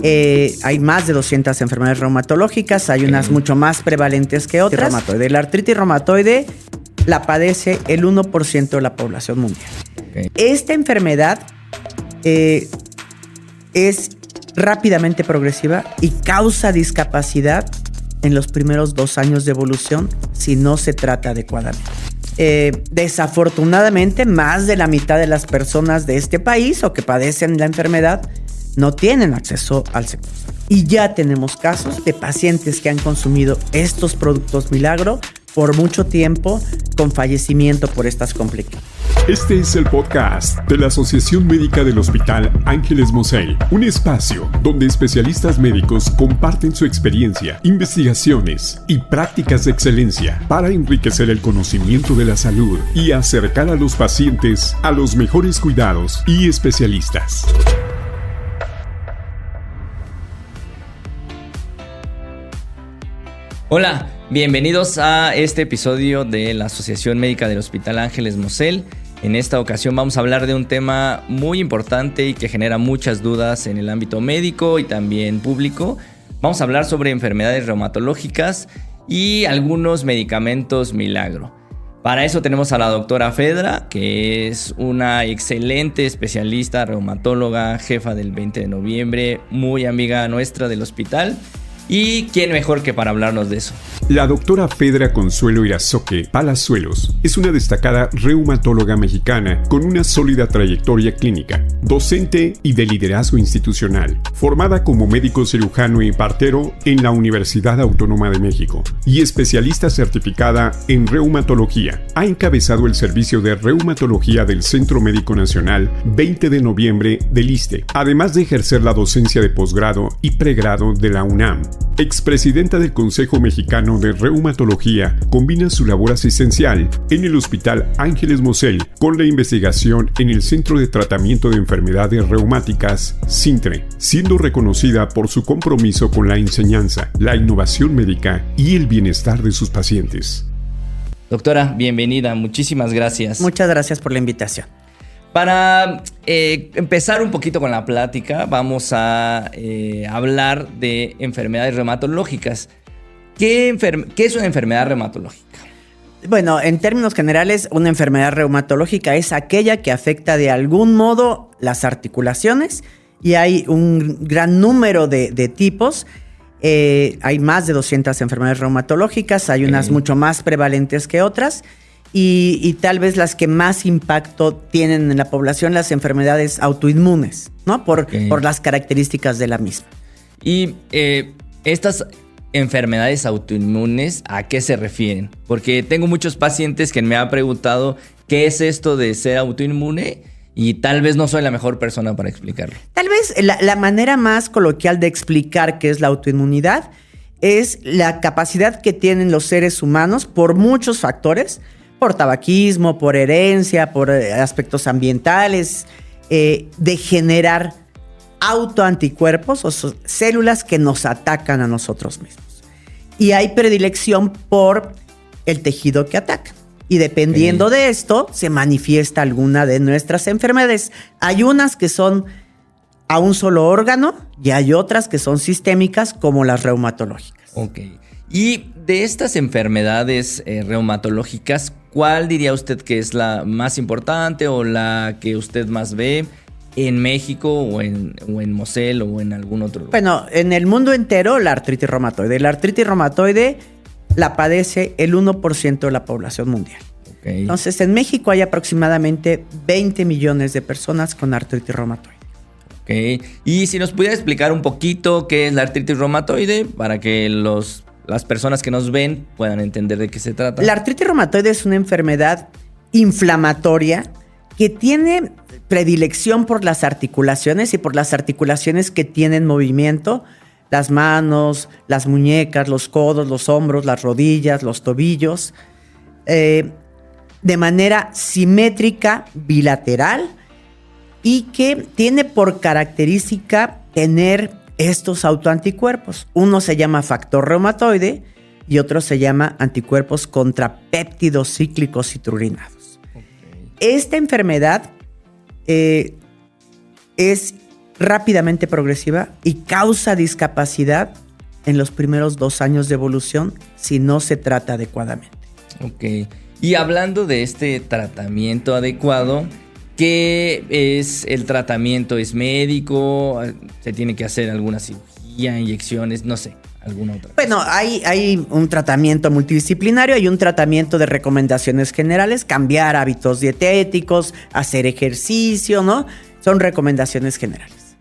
Hay más de 200 enfermedades reumatológicas, hay unas mucho más prevalentes que otras. La artritis reumatoide la padece el 1% de la población mundial. Esta enfermedad es rápidamente progresiva y causa discapacidad en los primeros 2 años de evolución si no se trata adecuadamente. Desafortunadamente, más de la mitad de las personas de este país o que padecen la enfermedad no tienen acceso al sector salud. Y ya tenemos casos de pacientes que han consumido estos productos milagro por mucho tiempo con fallecimiento por estas complicaciones. Este es el podcast de la Asociación Médica del Hospital Ángeles Mosel, un espacio donde especialistas médicos comparten su experiencia, investigaciones y prácticas de excelencia para enriquecer el conocimiento de la salud y acercar a los pacientes a los mejores cuidados y especialistas. Hola, bienvenidos a este episodio de la Asociación Médica del Hospital Ángeles Mosel. En esta ocasión vamos a hablar de un tema muy importante y que genera muchas dudas en el ámbito médico y también público. Vamos a hablar sobre enfermedades reumatológicas y algunos medicamentos milagro. Para eso tenemos a la doctora Fedra, que es una excelente especialista, reumatóloga, jefa del 20 de noviembre, muy amiga nuestra del hospital. ¿Y quién mejor que para hablarnos de eso? La doctora Fedra Consuelo Irazoque Palazuelos es una destacada reumatóloga mexicana con una sólida trayectoria clínica, docente y de liderazgo institucional, formada como médico cirujano y partero en la Universidad Autónoma de México y especialista certificada en reumatología. Ha encabezado el servicio de reumatología del Centro Médico Nacional 20 de noviembre del ISSSTE, además de ejercer la docencia de posgrado y pregrado de la UNAM. Expresidenta del Consejo Mexicano de Reumatología, combina su labor asistencial en el Hospital Ángeles Mosel con la investigación en el Centro de Tratamiento de Enfermedades Reumáticas, CINTRE, siendo reconocida por su compromiso con la enseñanza, la innovación médica y el bienestar de sus pacientes. Doctora, bienvenida, muchísimas gracias. Muchas gracias por la invitación. Para empezar un poquito con la plática, vamos a hablar de enfermedades reumatológicas. ¿Qué es una enfermedad reumatológica? Bueno, en términos generales, una enfermedad reumatológica es aquella que afecta de algún modo las articulaciones y hay un gran número de tipos. Hay más de 200 enfermedades reumatológicas, hay unas mucho más prevalentes que otras. Y tal vez las que más impacto tienen en la población, las enfermedades autoinmunes, ¿no? Por las características de la misma. Y estas enfermedades autoinmunes, ¿a qué se refieren? Porque tengo muchos pacientes que me han preguntado qué es esto de ser autoinmune y tal vez no soy la mejor persona para explicarlo. Tal vez la manera más coloquial de explicar qué es la autoinmunidad es la capacidad que tienen los seres humanos por muchos factores, por tabaquismo, por herencia, por aspectos ambientales, de generar autoanticuerpos o células que nos atacan a nosotros mismos. Y hay predilección por el tejido que ataca. Y dependiendo de esto, se manifiesta alguna de nuestras enfermedades. Hay unas que son a un solo órgano y hay otras que son sistémicas, como las reumatológicas. Ok. Y de estas enfermedades reumatológicas, ¿cuál diría usted que es la más importante o la que usted más ve en México o en Mosel o en algún otro lugar? Bueno, en el mundo entero, la artritis reumatoide. La artritis reumatoide la padece el 1% de la población mundial. Okay. Entonces, en México hay aproximadamente 20 millones de personas con artritis reumatoide. Ok. Y si nos pudiera explicar un poquito qué es la artritis reumatoide para que las personas que nos ven puedan entender de qué se trata. La artritis reumatoide es una enfermedad inflamatoria que tiene predilección por las articulaciones y por las articulaciones que tienen movimiento, las manos, las muñecas, los codos, los hombros, las rodillas, los tobillos, de manera simétrica, bilateral, y que tiene por característica tener estos autoanticuerpos. Uno se llama factor reumatoide y otro se llama anticuerpos contra péptidos cíclicos citrurinados. Okay. Esta enfermedad es rápidamente progresiva y causa discapacidad en los primeros 2 años de evolución si no se trata adecuadamente. Ok. Y hablando de este tratamiento adecuado, ¿qué es el tratamiento? ¿Es médico? ¿Se tiene que hacer alguna cirugía, inyecciones? No sé, alguna otra cosa. Bueno, hay un tratamiento multidisciplinario, hay un tratamiento de recomendaciones generales, cambiar hábitos dietéticos, hacer ejercicio, ¿no? Son recomendaciones generales.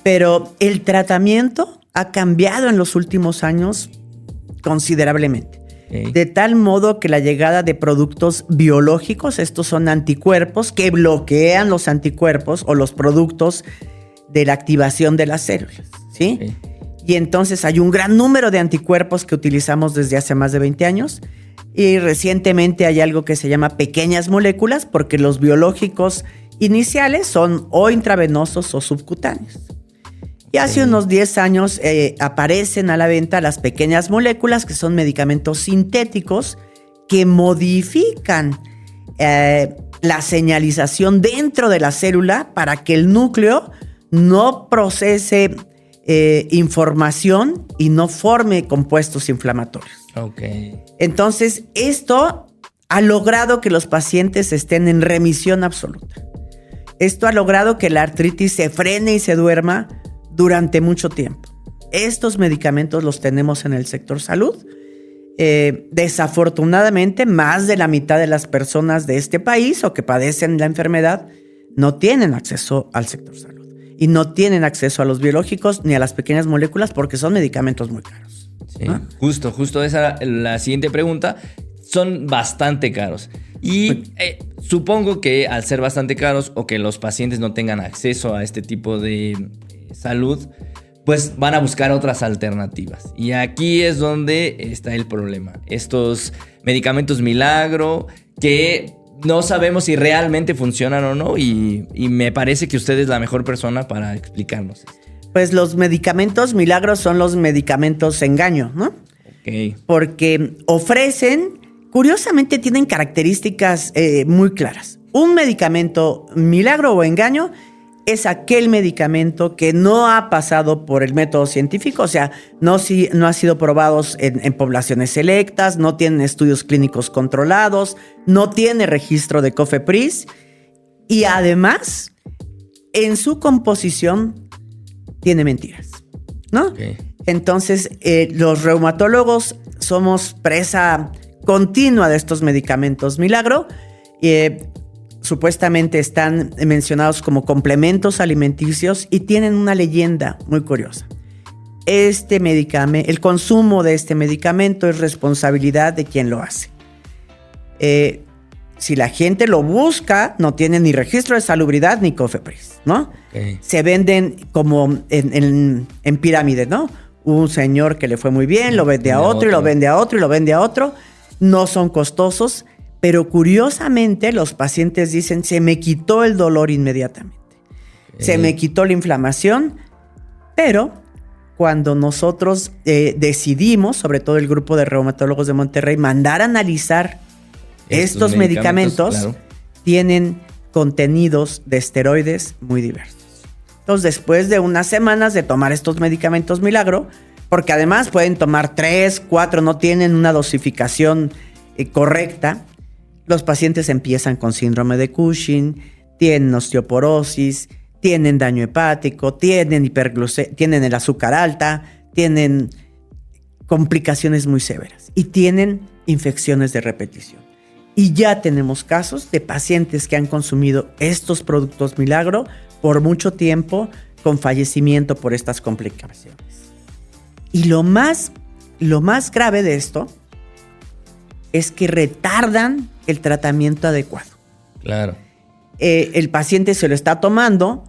Pero el tratamiento ha cambiado en los últimos años considerablemente. Okay. De tal modo que la llegada de productos biológicos, estos son anticuerpos que bloquean los anticuerpos o los productos de la activación de las células, ¿sí? Okay. Y entonces hay un gran número de anticuerpos que utilizamos desde hace más de 20 años y recientemente hay algo que se llama pequeñas moléculas porque los biológicos iniciales son o intravenosos o subcutáneos. Y hace unos 10 años aparecen a la venta las pequeñas moléculas, que son medicamentos sintéticos que modifican la señalización dentro de la célula para que el núcleo no procese información y no forme compuestos inflamatorios. Okay. Entonces, esto ha logrado que los pacientes estén en remisión absoluta. Esto ha logrado que la artritis se frene y se duerma durante mucho tiempo. Estos medicamentos los tenemos en el sector salud. Desafortunadamente, más de la mitad de las personas de este país o que padecen la enfermedad no tienen acceso al sector salud y no tienen acceso a los biológicos ni a las pequeñas moléculas porque son medicamentos muy caros. Sí, ¿no? Justo esa era la siguiente pregunta. Son bastante caros. Y supongo que al ser bastante caros o que los pacientes no tengan acceso a este tipo de salud, pues van a buscar otras alternativas. Y aquí es donde está el problema. Estos medicamentos milagro que no sabemos si realmente funcionan o no y me parece que usted es la mejor persona para explicarnos esto. Pues los medicamentos milagros son los medicamentos engaño, ¿no? Ok. Porque ofrecen, curiosamente tienen características muy claras. Un medicamento milagro o engaño es aquel medicamento que no ha pasado por el método científico, o sea, no ha sido probado en poblaciones selectas, no tiene estudios clínicos controlados, no tiene registro de COFEPRIS y además en su composición tiene mentiras, ¿no? Okay. Entonces, los reumatólogos somos presa continua de estos medicamentos milagro. Supuestamente están mencionados como complementos alimenticios y tienen una leyenda muy curiosa. El consumo de este medicamento es responsabilidad de quien lo hace. Si la gente lo busca, no tiene ni registro de salubridad ni COFEPRIS, ¿no? Okay. Se venden como en pirámide, ¿no? Un señor que le fue muy bien, lo vende a otro y lo vende a otro y lo vende a otro. No son costosos, pero curiosamente los pacientes dicen, se me quitó el dolor inmediatamente. Okay. Se me quitó la inflamación, pero cuando nosotros decidimos, sobre todo el grupo de reumatólogos de Monterrey, mandar a analizar estos medicamentos, claro, tienen contenidos de esteroides muy diversos. Entonces, después de unas semanas de tomar estos medicamentos milagro, porque además pueden tomar 3, 4, no tienen una dosificación correcta, los pacientes empiezan con síndrome de Cushing, tienen osteoporosis, tienen daño hepático, tienen tienen el azúcar alta, tienen complicaciones muy severas y tienen infecciones de repetición. Y ya tenemos casos de pacientes que han consumido estos productos milagro por mucho tiempo con fallecimiento por estas complicaciones. Y lo más grave de esto es que retardan el tratamiento adecuado. Claro. El paciente se lo está tomando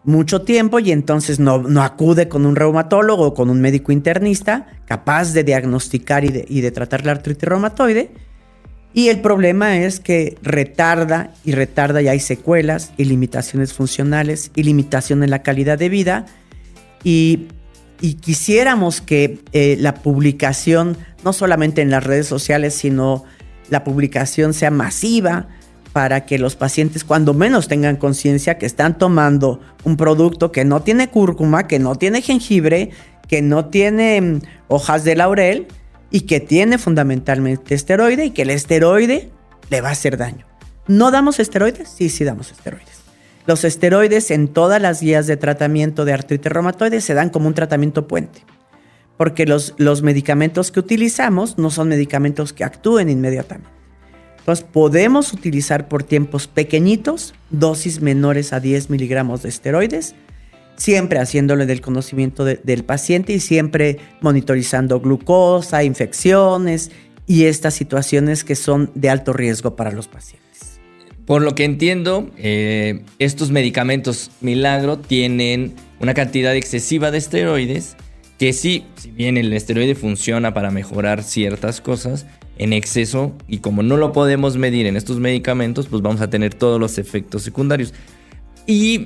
mucho tiempo y entonces no acude con un reumatólogo o con un médico internista capaz de diagnosticar y de tratar la artritis reumatoide. Y el problema es que retarda y hay secuelas y limitaciones funcionales y limitación en la calidad de vida. Y quisiéramos que la publicación, no solamente en las redes sociales, sino la publicación sea masiva para que los pacientes cuando menos tengan conciencia que están tomando un producto que no tiene cúrcuma, que no tiene jengibre, que no tiene hojas de laurel y que tiene fundamentalmente esteroide, y que el esteroide le va a hacer daño. ¿No damos esteroides? Sí damos esteroides. Los esteroides en todas las guías de tratamiento de artritis reumatoide se dan como un tratamiento puente, porque los medicamentos que utilizamos no son medicamentos que actúen inmediatamente. Entonces podemos utilizar por tiempos pequeñitos dosis menores a 10 miligramos de esteroides, siempre haciéndole del conocimiento del paciente y siempre monitorizando glucosa, infecciones y estas situaciones que son de alto riesgo para los pacientes. Por lo que entiendo, estos medicamentos milagro tienen una cantidad excesiva de esteroides que sí, si bien el esteroide funciona para mejorar ciertas cosas, en exceso, y como no lo podemos medir en estos medicamentos, pues vamos a tener todos los efectos secundarios. Y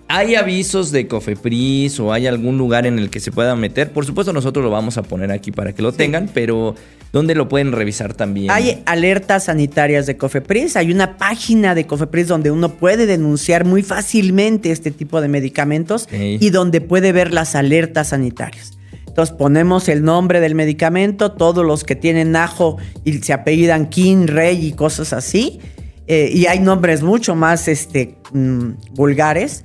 ¿hay avisos de COFEPRIS o hay algún lugar en el que se pueda meter? Por supuesto, nosotros lo vamos a poner aquí para que lo tengan, pero ¿dónde lo pueden revisar también? Hay alertas sanitarias de COFEPRIS, hay una página de COFEPRIS donde uno puede denunciar muy fácilmente este tipo de medicamentos y donde puede ver las alertas sanitarias. Entonces ponemos el nombre del medicamento, todos los que tienen ajo y se apellidan King, Rey y cosas así, y hay nombres mucho más vulgares,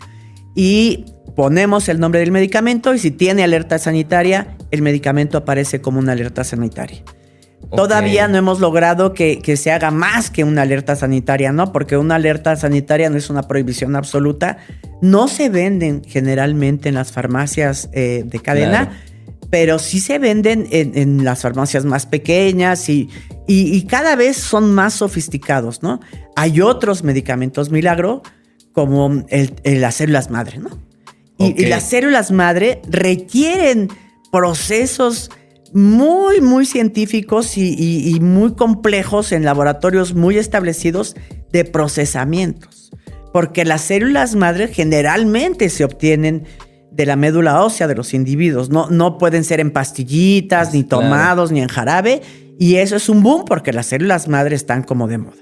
y ponemos el nombre del medicamento, y si tiene alerta sanitaria, el medicamento aparece como una alerta sanitaria. Okay. Todavía no hemos logrado que se haga más que una alerta sanitaria, ¿no? Porque una alerta sanitaria no es una prohibición absoluta. No se venden generalmente en las farmacias de cadena, claro, pero sí se venden en las farmacias más pequeñas y cada vez son más sofisticados, ¿no? Hay otros medicamentos milagro como las células madre, ¿no? Okay. Y las células madre requieren procesos muy, muy científicos y muy complejos en laboratorios muy establecidos de procesamientos. Porque las células madre generalmente se obtienen de la médula ósea de los individuos. No pueden ser en pastillitas, ni tomados, ni en jarabe. Y eso es un boom porque las células madre están como de moda.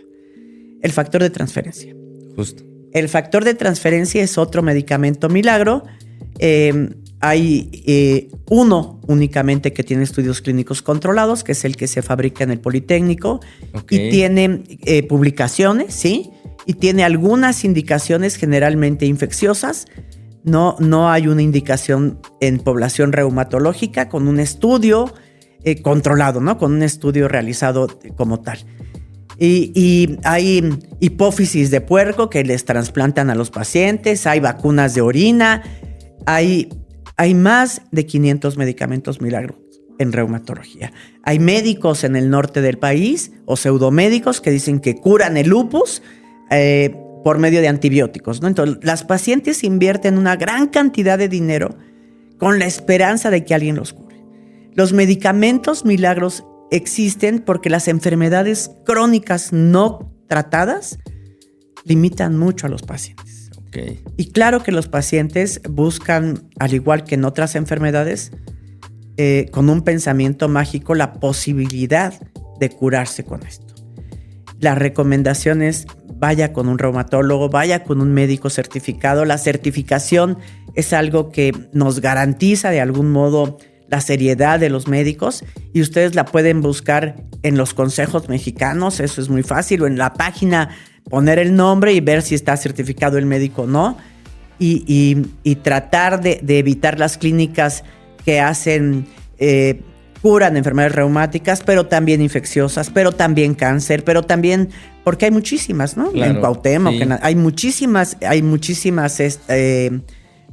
El factor de transferencia. Justo. El factor de transferencia es otro medicamento milagro. Hay uno únicamente que tiene estudios clínicos controlados, que es el que se fabrica en el Politécnico. Okay. Y tiene publicaciones, ¿sí? Y tiene algunas indicaciones generalmente infecciosas. No hay una indicación en población reumatológica con un estudio controlado, ¿no? Con un estudio realizado como tal. Y hay hipófisis de puerco que les trasplantan a los pacientes, hay vacunas de orina, hay más de 500 medicamentos milagros en reumatología. Hay médicos en el norte del país o pseudomédicos que dicen que curan el lupus por medio de antibióticos, ¿no? Entonces, las pacientes invierten una gran cantidad de dinero con la esperanza de que alguien los cure. Los medicamentos milagros existen porque las enfermedades crónicas no tratadas limitan mucho a los pacientes. Okay. Y claro que los pacientes buscan, al igual que en otras enfermedades, con un pensamiento mágico, la posibilidad de curarse con esto. La recomendación es: vaya con un reumatólogo, vaya con un médico certificado. La certificación es algo que nos garantiza de algún modo la seriedad de los médicos, y ustedes la pueden buscar en los consejos mexicanos, eso es muy fácil, o en la página poner el nombre y ver si está certificado el médico o no, y tratar de evitar las clínicas que hacen curan enfermedades reumáticas, pero también infecciosas, pero también cáncer, pero también, porque hay muchísimas, ¿no? Claro, en Cuauhtémoc, sí. Hay muchísimas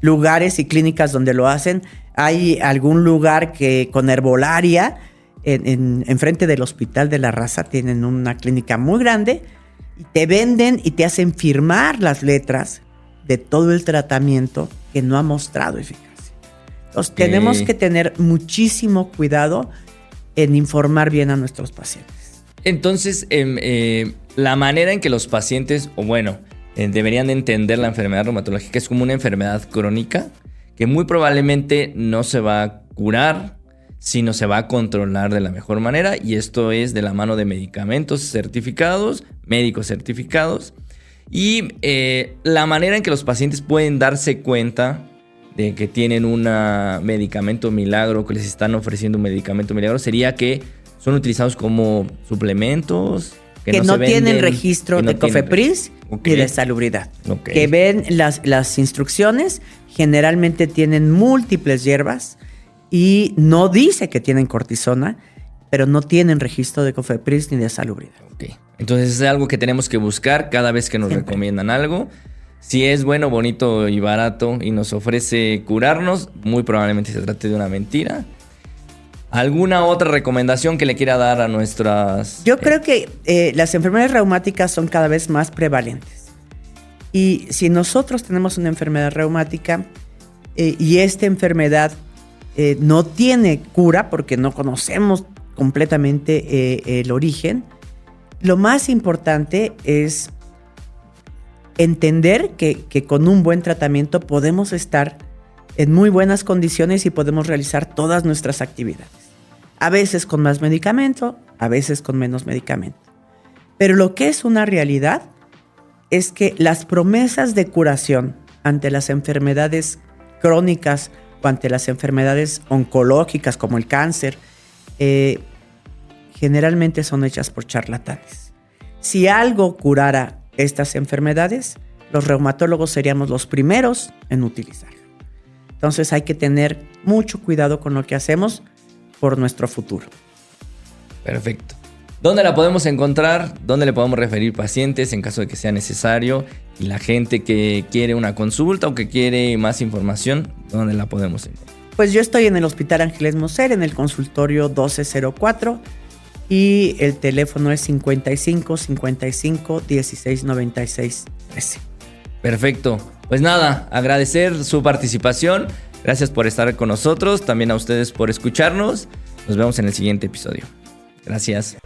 lugares y clínicas donde lo hacen. Hay algún lugar que con herbolaria, enfrente del Hospital de la Raza, tienen una clínica muy grande y te venden y te hacen firmar las letras de todo el tratamiento que no ha mostrado eficacia. Entonces, tenemos que tener muchísimo cuidado en informar bien a nuestros pacientes. Entonces, la manera en que los pacientes, deberían de entender la enfermedad reumatológica es como una enfermedad crónica que muy probablemente no se va a curar, sino se va a controlar de la mejor manera, y esto es de la mano de medicamentos certificados, médicos certificados, y la manera en que los pacientes pueden darse cuenta de que tienen un medicamento milagro, que les están ofreciendo un medicamento milagro, sería que son utilizados como suplementos que no tienen registro de COFEPRIS ni de salubridad. Okay. Que ven las instrucciones, generalmente tienen múltiples hierbas y no dice que tienen cortisona, pero no tienen registro de COFEPRIS ni de salubridad. Okay. Entonces es algo que tenemos que buscar cada vez que nos recomiendan algo. Si es bueno, bonito y barato y nos ofrece curarnos, muy probablemente se trate de una mentira. ¿Alguna otra recomendación que le quiera dar a nuestras...? Yo creo que las enfermedades reumáticas son cada vez más prevalentes. Y si nosotros tenemos una enfermedad reumática y esta enfermedad no tiene cura porque no conocemos completamente el origen, lo más importante es entender que con un buen tratamiento podemos estar en muy buenas condiciones y podemos realizar todas nuestras actividades. A veces con más medicamento, a veces con menos medicamento. Pero lo que es una realidad es que las promesas de curación ante las enfermedades crónicas o ante las enfermedades oncológicas como el cáncer, generalmente son hechas por charlatanes. Si algo curara estas enfermedades, los reumatólogos seríamos los primeros en utilizarlo. Entonces hay que tener mucho cuidado con lo que hacemos por nuestro futuro. Perfecto. ¿Dónde la podemos encontrar? ¿Dónde le podemos referir pacientes en caso de que sea necesario? Y la gente que quiere una consulta o que quiere más información, ¿dónde la podemos encontrar? Pues yo estoy en el Hospital Ángeles Mosel, en el consultorio 1204, y el teléfono es 55 55 16 96 13. Perfecto. Pues nada, agradecer su participación. Gracias por estar con nosotros. También a ustedes por escucharnos. Nos vemos en el siguiente episodio. Gracias.